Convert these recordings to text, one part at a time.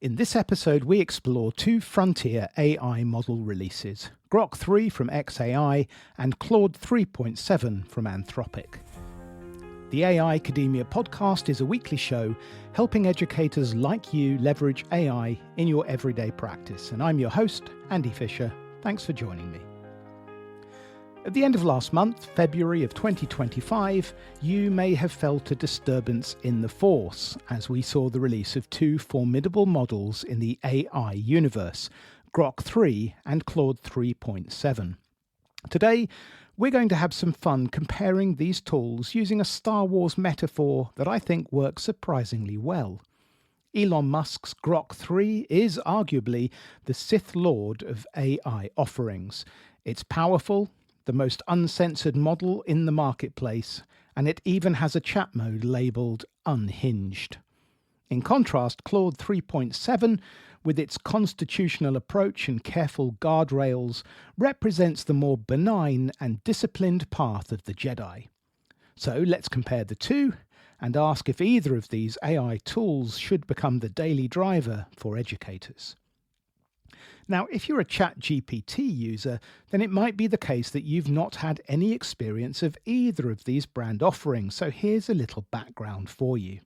In this episode, we explore two frontier AI model releases, Grok 3 from xAI and Claude 3.7 from Anthropic. The AI Academia podcast is a weekly show helping educators like you leverage AI in your everyday practice. And I'm your host, Andy Fisher. Thanks for joining me. At the end of last month, February of 2025, you may have felt a disturbance in the force as we saw the release of two formidable models in the AI universe, Grok 3 and Claude 3.7. Today, we're going to have some fun comparing these tools using a Star Wars metaphor that I think works surprisingly well. Elon Musk's Grok 3 is arguably the Sith Lord of AI offerings. It's powerful, the most uncensored model in the marketplace, and it even has a chat mode labelled unhinged. In contrast, Claude 3.7, with its constitutional approach and careful guardrails, represents the more benign and disciplined path of the Jedi. So let's compare the two and ask if either of these AI tools should become the daily driver for educators. Now, if you're a ChatGPT user, then it might be the case that you've not had any experience of either of these brand offerings, so here's a little background for you.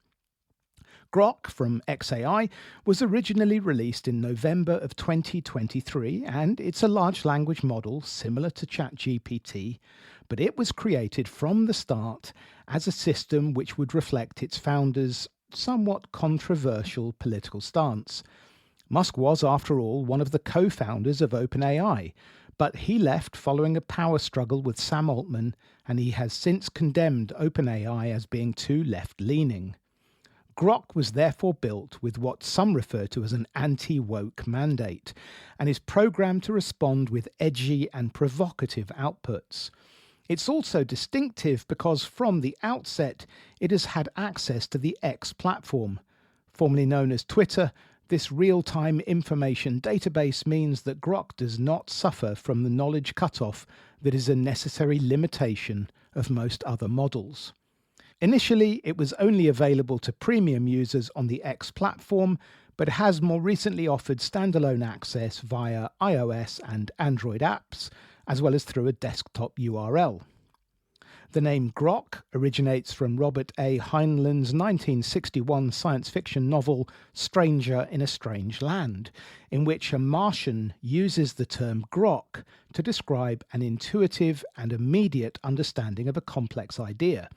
Grok from xAI was originally released in November of 2023, and it's a large language model similar to ChatGPT, but it was created from the start as a system which would reflect its founder's somewhat controversial political stance. Musk was, after all, one of the co-founders of OpenAI, but he left following a power struggle with Sam Altman, and he has since condemned OpenAI as being too left-leaning. Grok was therefore built with what some refer to as an anti-woke mandate, and is programmed to respond with edgy and provocative outputs. It's also distinctive because from the outset it has had access to the X platform. Formerly known as Twitter, this real-time information database means that Grok does not suffer from the knowledge cutoff that is a necessary limitation of most other models. Initially, it was only available to premium users on the X platform, but has more recently offered standalone access via iOS and Android apps, as well as through a desktop URL. The name Grok originates from Robert A. Heinlein's 1961 science fiction novel Stranger in a Strange Land, in which a Martian uses the term Grok to describe an intuitive and immediate understanding of a complex idea.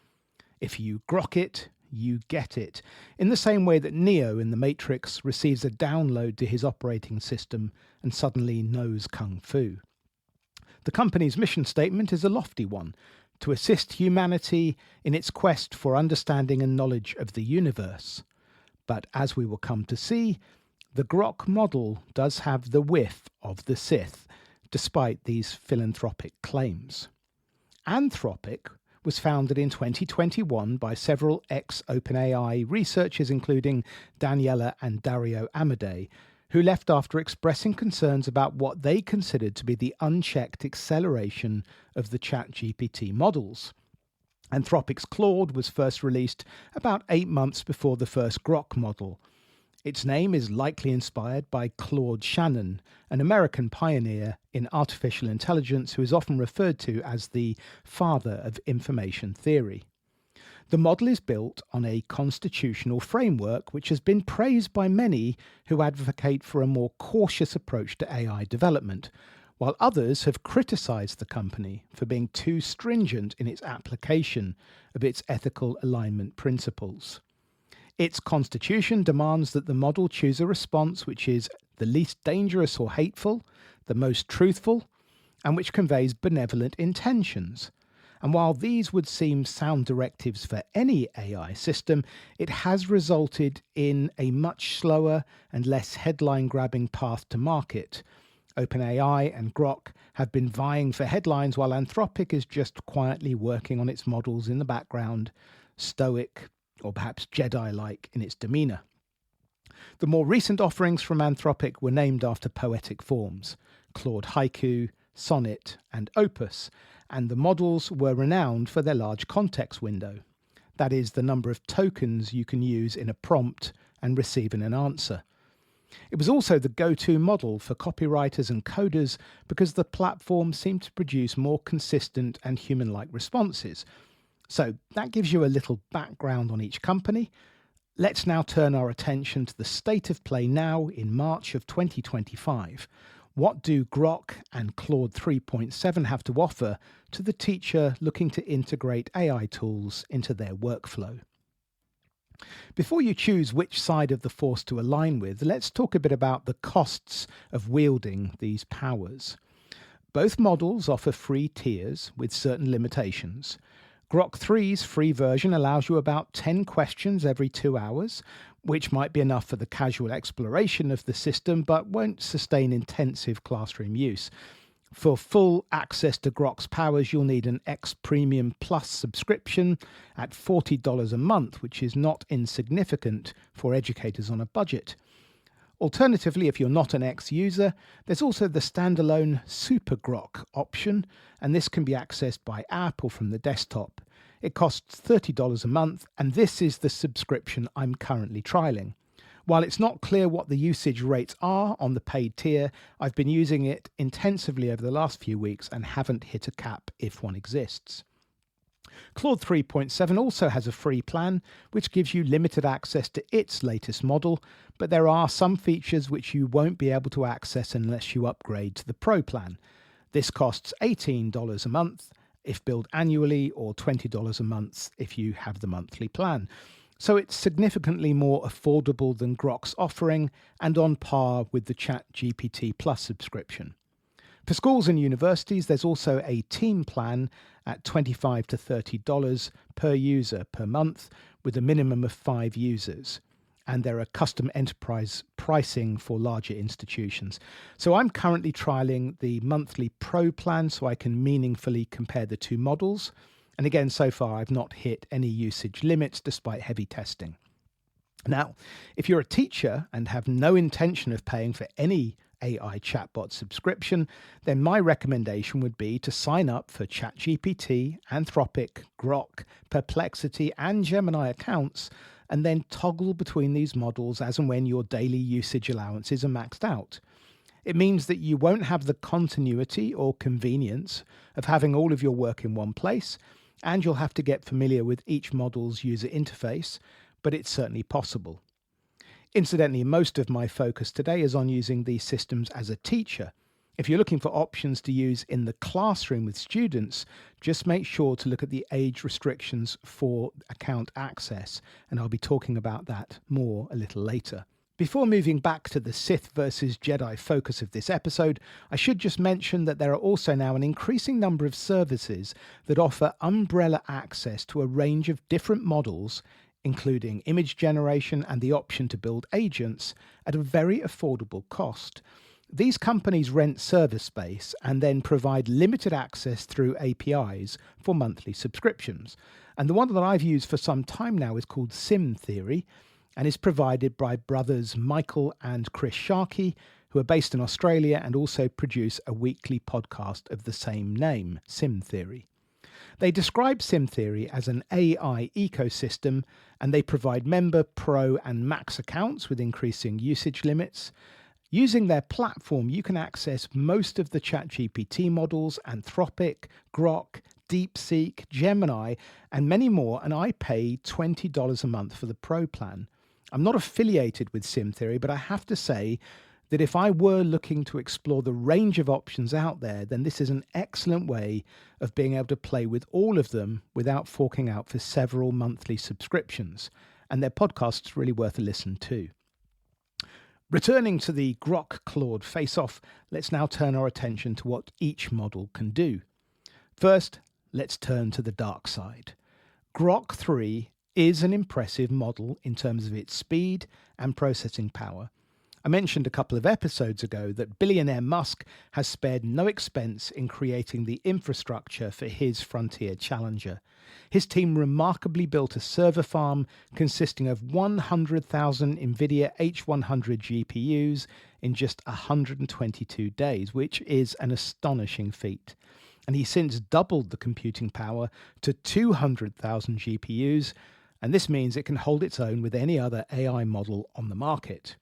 If you grok it, you get it, in the same way that Neo in The Matrix receives a download to his operating system and suddenly knows Kung Fu. The company's mission statement is a lofty one: to assist humanity in its quest for understanding and knowledge of the universe. But as we will come to see, the Grok model does have the whiff of the Sith, despite these philanthropic claims. Anthropic was founded in 2021 by several ex-OpenAI researchers, including Daniela and Dario Amodei, who left after expressing concerns about what they considered to be the unchecked acceleration of the ChatGPT models. Anthropic's Claude was first released about 8 months before the first Grok model. Its name is likely inspired by Claude Shannon, an American pioneer in artificial intelligence who is often referred to as the father of information theory. The model is built on a constitutional framework which has been praised by many who advocate for a more cautious approach to AI development, while others have criticised the company for being too stringent in its application of its ethical alignment principles. Its constitution demands that the model choose a response which is the least dangerous or hateful, the most truthful, and which conveys benevolent intentions. And while these would seem sound directives for any AI system, it has resulted in a much slower and less headline-grabbing path to market. OpenAI and Grok have been vying for headlines while Anthropic is just quietly working on its models in the background, stoic or perhaps Jedi-like in its demeanour. The more recent offerings from Anthropic were named after poetic forms: Claude Haiku, Sonnet and Opus, and the models were renowned for their large context window. That is, the number of tokens you can use in a prompt and receive in an answer. It was also the go-to model for copywriters and coders because the platform seemed to produce more consistent and human-like responses. So that gives you a little background on each company. Let's now turn our attention to the state of play now in March of 2025. What do Grok and Claude 3.7 have to offer to the teacher looking to integrate AI tools into their workflow? Before you choose which side of the force to align with, let's talk a bit about the costs of wielding these powers. Both models offer free tiers with certain limitations. Grok 3's free version allows you about 10 questions every 2 hours, which might be enough for the casual exploration of the system, but won't sustain intensive classroom use. For full access to Grok's powers, you'll need an X Premium Plus subscription at $40 a month, which is not insignificant for educators on a budget. Alternatively, if you're not an X user, there's also the standalone Super Grok option, and this can be accessed by app or from the desktop. It costs $30 a month, and this is the subscription I'm currently trialing. While it's not clear what the usage rates are on the paid tier, I've been using it intensively over the last few weeks and haven't hit a cap if one exists. Claude 3.7 also has a free plan, which gives you limited access to its latest model, but there are some features which you won't be able to access unless you upgrade to the Pro plan. This costs $18 a month if billed annually, or $20 a month if you have the monthly plan. So it's significantly more affordable than Grok's offering and on par with the ChatGPT Plus subscription. For schools and universities, there's also a team plan at $25 to $30 per user per month with a minimum of 5 users. And there are custom enterprise pricing for larger institutions. So I'm currently trialing the monthly Pro plan so I can meaningfully compare the two models. And again, so far, I've not hit any usage limits despite heavy testing. Now, if you're a teacher and have no intention of paying for any AI chatbot subscription, then my recommendation would be to sign up for ChatGPT, Anthropic, Grok, Perplexity, and Gemini accounts, and then toggle between these models as and when your daily usage allowances are maxed out. It means that you won't have the continuity or convenience of having all of your work in one place, and you'll have to get familiar with each model's user interface, but it's certainly possible. Incidentally, most of my focus today is on using these systems as a teacher. If you're looking for options to use in the classroom with students, just make sure to look at the age restrictions for account access, and I'll be talking about that more a little later. Before moving back to the Sith versus Jedi focus of this episode, I should just mention that there are also now an increasing number of services that offer umbrella access to a range of different models, including image generation and the option to build agents at a very affordable cost. These companies rent server space and then provide limited access through APIs for monthly subscriptions. And the one that I've used for some time now is called Sim Theory, and is provided by brothers Michael and Chris Sharkey, who are based in Australia and also produce a weekly podcast of the same name, Sim Theory. They describe Sim Theory as an AI ecosystem, and they provide member, pro, and max accounts with increasing usage limits. Using their platform, you can access most of the ChatGPT models, Anthropic, Grok, DeepSeek, Gemini, and many more, and I pay $20 a month for the Pro plan. I'm not affiliated with Sim Theory, but I have to say that if I were looking to explore the range of options out there, then this is an excellent way of being able to play with all of them without forking out for several monthly subscriptions. And their podcast's really worth a listen too. Returning to the Grok Claude face-off, let's now turn our attention to what each model can do. First, let's turn to the dark side. Grok 3 is an impressive model in terms of its speed and processing power. I mentioned a couple of episodes ago that billionaire Musk has spared no expense in creating the infrastructure for his frontier challenger. His team remarkably built a server farm consisting of 100,000 NVIDIA H100 GPUs in just 122 days, which is an astonishing feat. And he's since doubled the computing power to 200,000 GPUs, and this means it can hold its own with any other AI model on the market.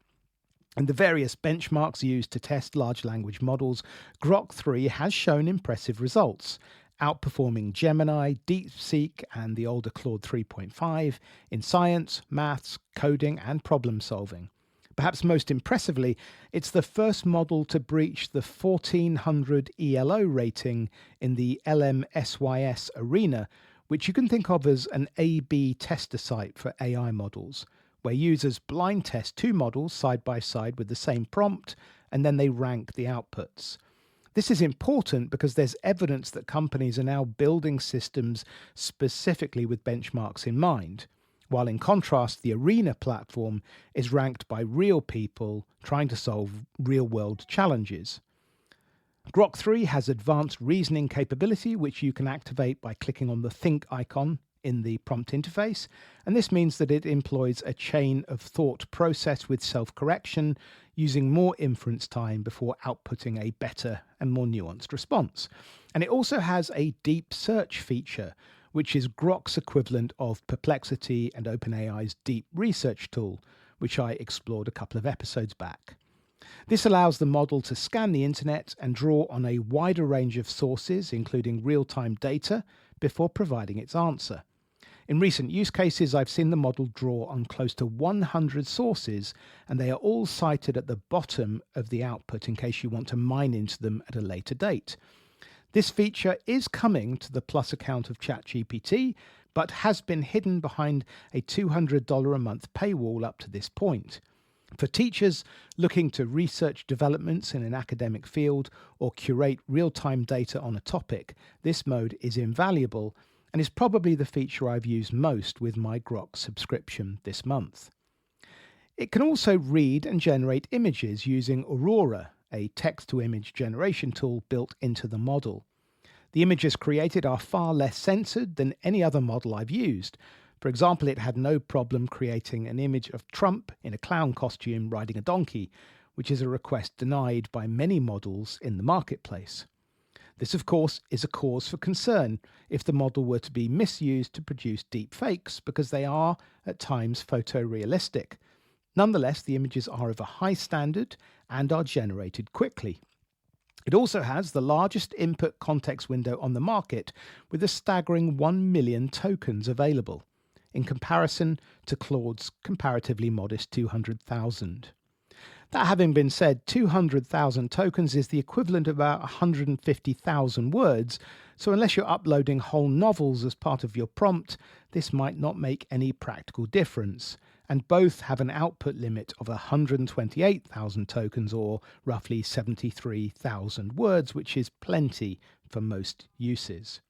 In the various benchmarks used to test large language models, Grok 3 has shown impressive results, outperforming Gemini, DeepSeek, and the older Claude 3.5 in science, maths, coding, and problem solving. Perhaps most impressively, it's the first model to breach the 1400 ELO rating in the LMSYS arena, which you can think of as an A/B tester site for AI models, where users blind test two models side by side with the same prompt, and then they rank the outputs. This is important because there's evidence that companies are now building systems specifically with benchmarks in mind, while in contrast, the Arena platform is ranked by real people trying to solve real-world challenges. Grok 3 has advanced reasoning capability, which you can activate by clicking on the think icon in the prompt interface, and this means that it employs a chain of thought process with self-correction, using more inference time before outputting a better and more nuanced response. And it also has a deep search feature, which is Grok's equivalent of Perplexity and OpenAI's deep research tool, which I explored a couple of episodes back. This allows the model to scan the internet and draw on a wider range of sources, including real-time data, before providing its answer. In recent use cases, I've seen the model draw on close to 100 sources, and they are all cited at the bottom of the output in case you want to mine into them at a later date. This feature is coming to the Plus account of ChatGPT, but has been hidden behind a $200 a month paywall up to this point. For teachers looking to research developments in an academic field or curate real-time data on a topic, this mode is invaluable and is probably the feature I've used most with my Grok subscription this month. It can also read and generate images using Aurora, a text-to-image generation tool built into the model. The images created are far less censored than any other model I've used. For example, it had no problem creating an image of Trump in a clown costume riding a donkey, which is a request denied by many models in the marketplace. This, of course, is a cause for concern if the model were to be misused to produce deep fakes, because they are, at times, photorealistic. Nonetheless, the images are of a high standard and are generated quickly. It also has the largest input context window on the market, with a staggering 1 million tokens available, in comparison to Claude's comparatively modest 200,000. That having been said, 200,000 tokens is the equivalent of about 150,000 words, so unless you're uploading whole novels as part of your prompt, this might not make any practical difference, and both have an output limit of 128,000 tokens, or roughly 73,000 words, which is plenty for most uses.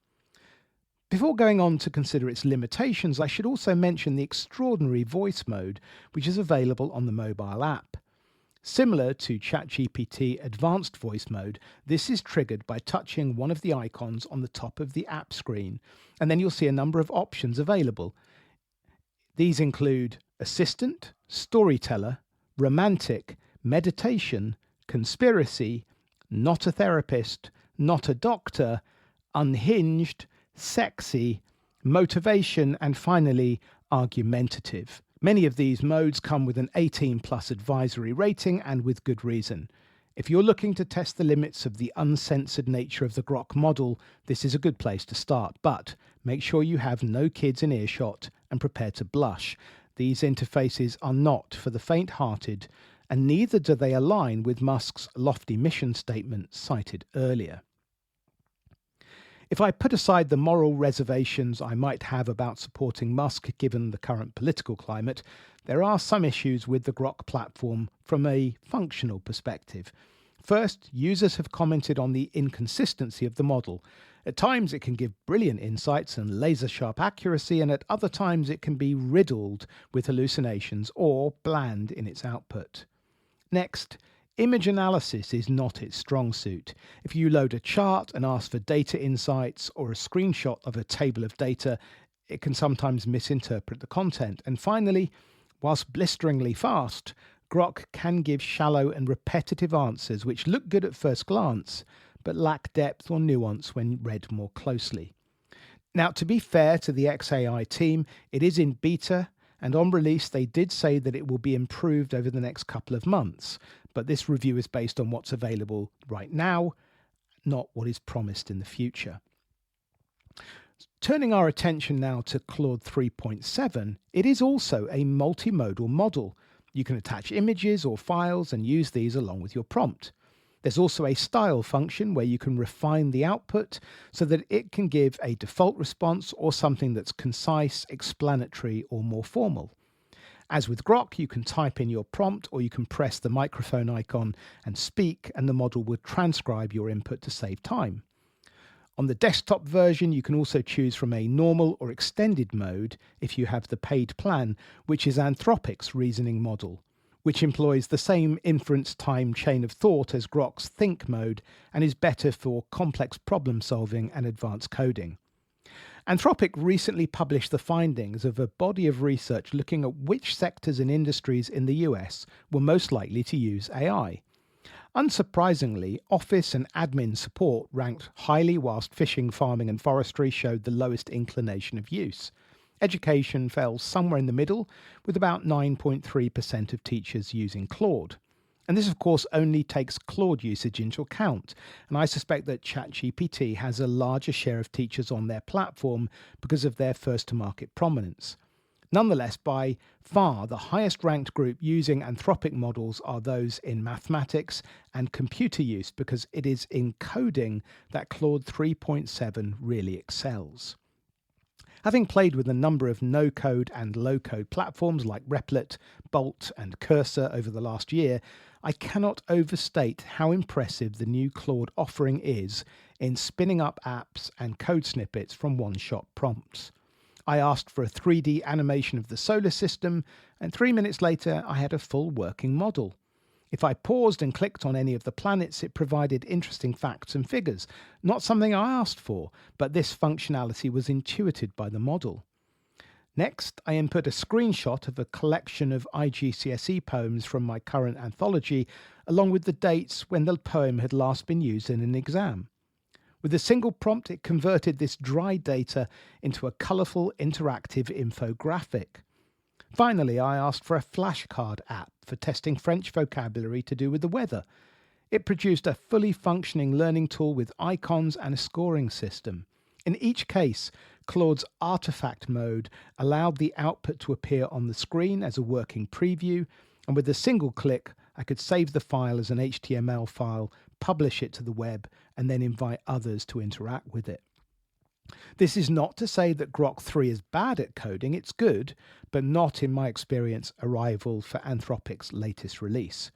Before going on to consider its limitations, I should also mention the extraordinary voice mode, which is available on the mobile app. Similar to ChatGPT Advanced Voice Mode, this is triggered by touching one of the icons on the top of the app screen, and then you'll see a number of options available. These include Assistant, Storyteller, Romantic, Meditation, Conspiracy, Not a Therapist, Not a Doctor, Unhinged, Sexy, Motivation, and finally, Argumentative. Many of these modes come with an 18+ advisory rating, and with good reason. If you're looking to test the limits of the uncensored nature of the Grok model, this is a good place to start, but make sure you have no kids in earshot and prepare to blush. These interfaces are not for the faint-hearted, and neither do they align with Musk's lofty mission statement cited earlier. If I put aside the moral reservations I might have about supporting Musk given the current political climate, there are some issues with the Grok platform from a functional perspective. First, users have commented on the inconsistency of the model. At times it can give brilliant insights and laser-sharp accuracy, and at other times it can be riddled with hallucinations or bland in its output. Next, image analysis is not its strong suit. If you load a chart and ask for data insights or a screenshot of a table of data, it can sometimes misinterpret the content. And finally, whilst blisteringly fast, Grok can give shallow and repetitive answers which look good at first glance, but lack depth or nuance when read more closely. Now, to be fair to the XAI team, it is in beta, and on release they did say that it will be improved over the next couple of months, but this review is based on what's available right now, not what is promised in the future. Turning our attention now to Claude 3.7, it is also a multimodal model. You can attach images or files and use these along with your prompt. There's also a style function where you can refine the output so that it can give a default response or something that's concise, explanatory, or more formal. As with Grok, you can type in your prompt or you can press the microphone icon and speak, and the model will transcribe your input to save time. On the desktop version, you can also choose from a normal or extended mode if you have the paid plan, which is Anthropic's reasoning model, which employs the same inference time chain of thought as Grok's think mode and is better for complex problem solving and advanced coding. Anthropic recently published the findings of a body of research looking at which sectors and industries in the US were most likely to use AI. Unsurprisingly, office and admin support ranked highly, whilst fishing, farming and forestry showed the lowest inclination of use. Education fell somewhere in the middle, with about 9.3% of teachers using Claude. And this, of course, only takes Claude usage into account, and I suspect that ChatGPT has a larger share of teachers on their platform because of their first-to-market prominence. Nonetheless, by far the highest ranked group using Anthropic models are those in mathematics and computer use, because it is in coding that Claude 3.7 really excels. Having played with a number of no-code and low-code platforms like Replit, Bolt and Cursor over the last year, I cannot overstate how impressive the new Claude offering is in spinning up apps and code snippets from one-shot prompts. I asked for a 3D animation of the solar system, and 3 minutes later I had a full working model. If I paused and clicked on any of the planets, it provided interesting facts and figures. Not something I asked for, but this functionality was intuited by the model. Next, I input a screenshot of a collection of IGCSE poems from my current anthology, along with the dates when the poem had last been used in an exam. With a single prompt, it converted this dry data into a colourful, interactive infographic. Finally, I asked for a flashcard app for testing French vocabulary to do with the weather. It produced a fully functioning learning tool with icons and a scoring system. In each case, Claude's artifact mode allowed the output to appear on the screen as a working preview, and with a single click, I could save the file as an HTML file, publish it to the web, and then invite others to interact with it. This is not to say that Grok 3 is bad at coding, it's good, but not, in my experience, a rival for Anthropic's latest release.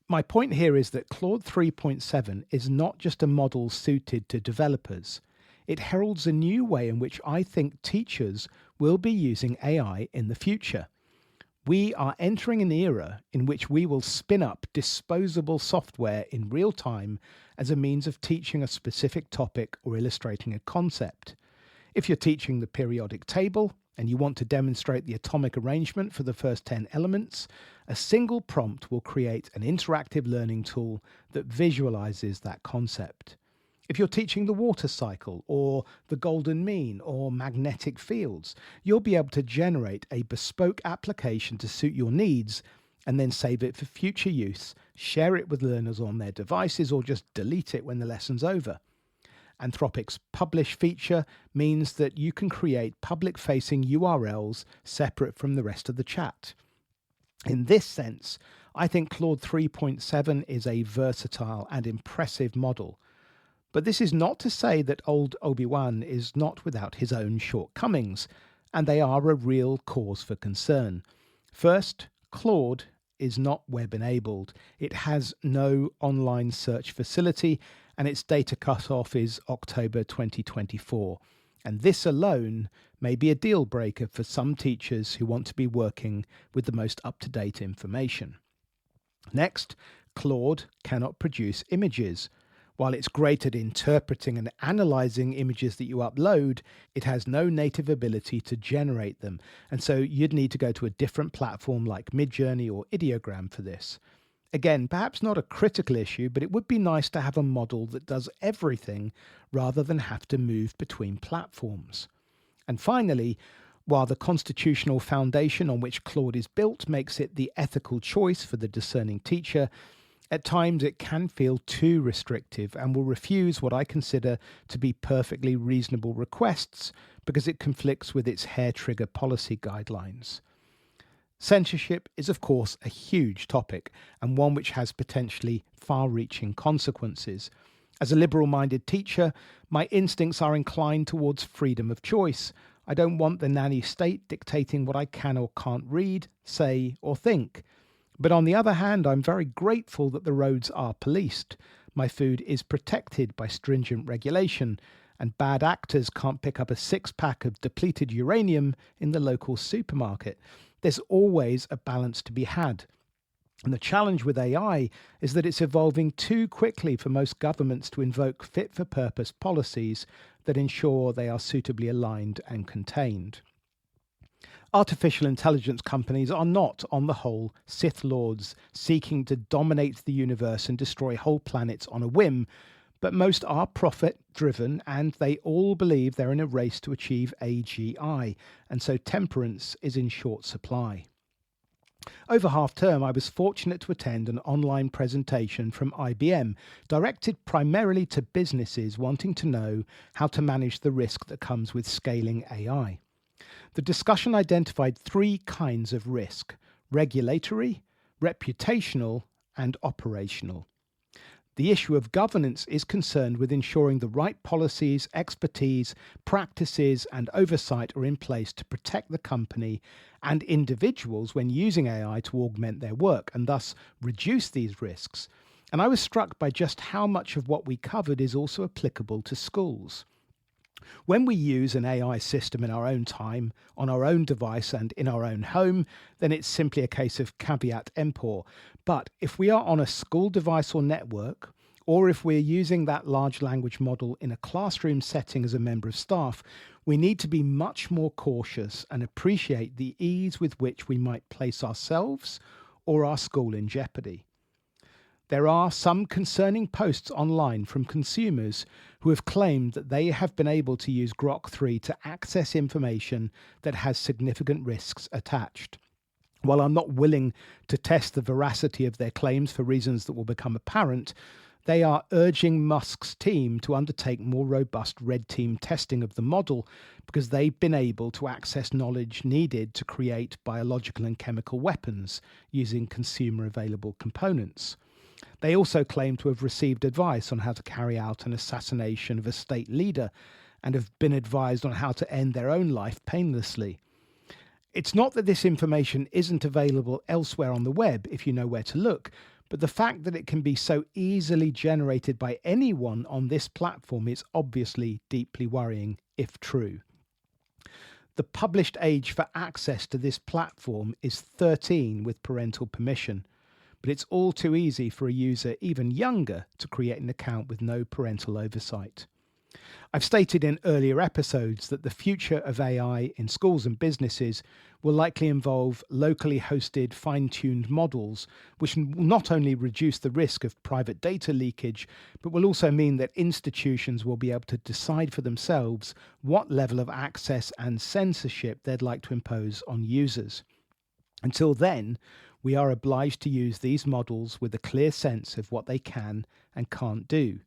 My point here is that Claude 3.7 is not just a model suited to developers. It heralds a new way in which I think teachers will be using AI in the future. We are entering an era in which we will spin up disposable software in real time as a means of teaching a specific topic or illustrating a concept. If you're teaching the periodic table and you want to demonstrate the atomic arrangement for the first 10 elements, a single prompt will create an interactive learning tool that visualizes that concept. If you're teaching the water cycle or the golden mean or magnetic fields, you'll be able to generate a bespoke application to suit your needs and then save it for future use, share it with learners on their devices, or just delete it when the lesson's over. Anthropic's Publish feature means that you can create public-facing URLs separate from the rest of the chat. In this sense, I think Claude 3.7 is a versatile and impressive model. But this is not to say that old Obi-Wan is not without his own shortcomings, and they are a real cause for concern. First, Claude is not web-enabled. It has no online search facility, and its data cutoff is October 2024. And this alone may be a deal breaker for some teachers who want to be working with the most up-to-date information. Next, Claude cannot produce images. While it's great at interpreting and analysing images that you upload, it has no native ability to generate them, and so you'd need to go to a different platform like Midjourney or Ideogram for this. Again, perhaps not a critical issue, but it would be nice to have a model that does everything rather than have to move between platforms. And finally, While the constitutional foundation on which Claude is built makes it the ethical choice for the discerning teacher, at times it can feel too restrictive and will refuse what I consider to be perfectly reasonable requests because it conflicts with its hair-trigger policy guidelines. Censorship is, of course, a huge topic and one which has potentially far-reaching consequences. As a liberal-minded teacher, my instincts are inclined towards freedom of choice. I don't want the nanny state dictating what I can or can't read, say, or think. But on the other hand, I'm very grateful that the roads are policed. My food is protected by stringent regulation, and bad actors can't pick up a six-pack of depleted uranium in the local supermarket. There's always a balance to be had. And the challenge with AI is that it's evolving too quickly for most governments to invoke fit-for-purpose policies that ensure they are suitably aligned and contained. Artificial intelligence companies are not, on the whole, Sith lords seeking to dominate the universe and destroy whole planets on a whim, but most are profit-driven and they all believe they're in a race to achieve AGI, and so temperance is in short supply. Over half-term, I was fortunate to attend an online presentation from IBM, directed primarily to businesses wanting to know how to manage the risk that comes with scaling AI. The discussion identified three kinds of risk: regulatory, reputational, and operational. The issue of governance is concerned with ensuring the right policies, expertise, practices, and oversight are in place to protect the company and individuals when using AI to augment their work and thus reduce these risks. And I was struck by just how much of what we covered is also applicable to schools. When we use an AI system in our own time, on our own device and in our own home, then it's simply a case of caveat emptor. But if we are on a school device or network, or if we're using that large language model in a classroom setting as a member of staff, we need to be much more cautious and appreciate the ease with which we might place ourselves or our school in jeopardy. There are some concerning posts online from consumers who have claimed that they have been able to use Grok 3 to access information that has significant risks attached. While I'm not willing to test the veracity of their claims for reasons that will become apparent, they are urging Musk's team to undertake more robust red team testing of the model because they've been able to access knowledge needed to create biological and chemical weapons using consumer available components. They also claim to have received advice on how to carry out an assassination of a state leader and have been advised on how to end their own life painlessly. It's not that this information isn't available elsewhere on the web if you know where to look, but the fact that it can be so easily generated by anyone on this platform is obviously deeply worrying, if true. The published age for access to this platform is 13 with parental permission, but it's all too easy for a user even younger to create an account with no parental oversight. I've stated in earlier episodes that the future of AI in schools and businesses will likely involve locally hosted, fine-tuned models, which will not only reduce the risk of private data leakage, but will also mean that institutions will be able to decide for themselves what level of access and censorship they'd like to impose on users. Until then, we are obliged to use these models with a clear sense of what they can and can't do.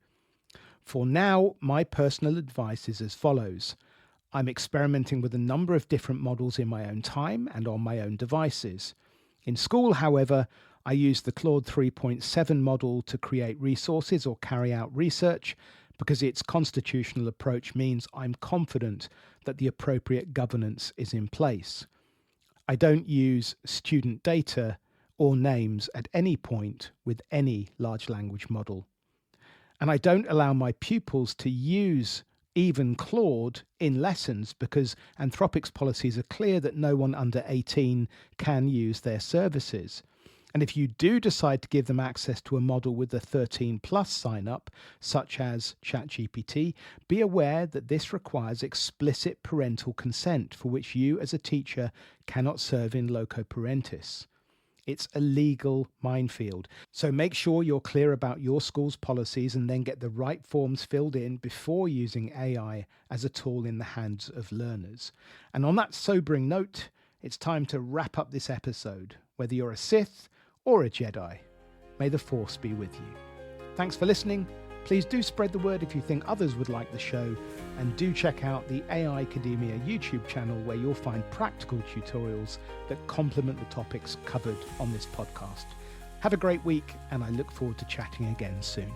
For now, my personal advice is as follows. I'm experimenting with a number of different models in my own time and on my own devices. In school, however, I use the Claude 3.7 model to create resources or carry out research because its constitutional approach means I'm confident that the appropriate governance is in place. I don't use student data or names at any point with any large language model. And I don't allow my pupils to use even Claude in lessons because Anthropic's policies are clear that no one under 18 can use their services. And if you do decide to give them access to a model with a 13 plus sign up, such as ChatGPT, be aware that this requires explicit parental consent for which you as a teacher cannot serve in loco parentis. It's a legal minefield. So make sure you're clear about your school's policies and then get the right forms filled in before using AI as a tool in the hands of learners. And on that sobering note, it's time to wrap up this episode, whether you're a Sith or a Jedi. May the Force be with you. Thanks for listening. Please do spread the word if you think others would like the show, and do check out the AI Academia YouTube channel where you'll find practical tutorials that complement the topics covered on this podcast. Have a great week, and I look forward to chatting again soon.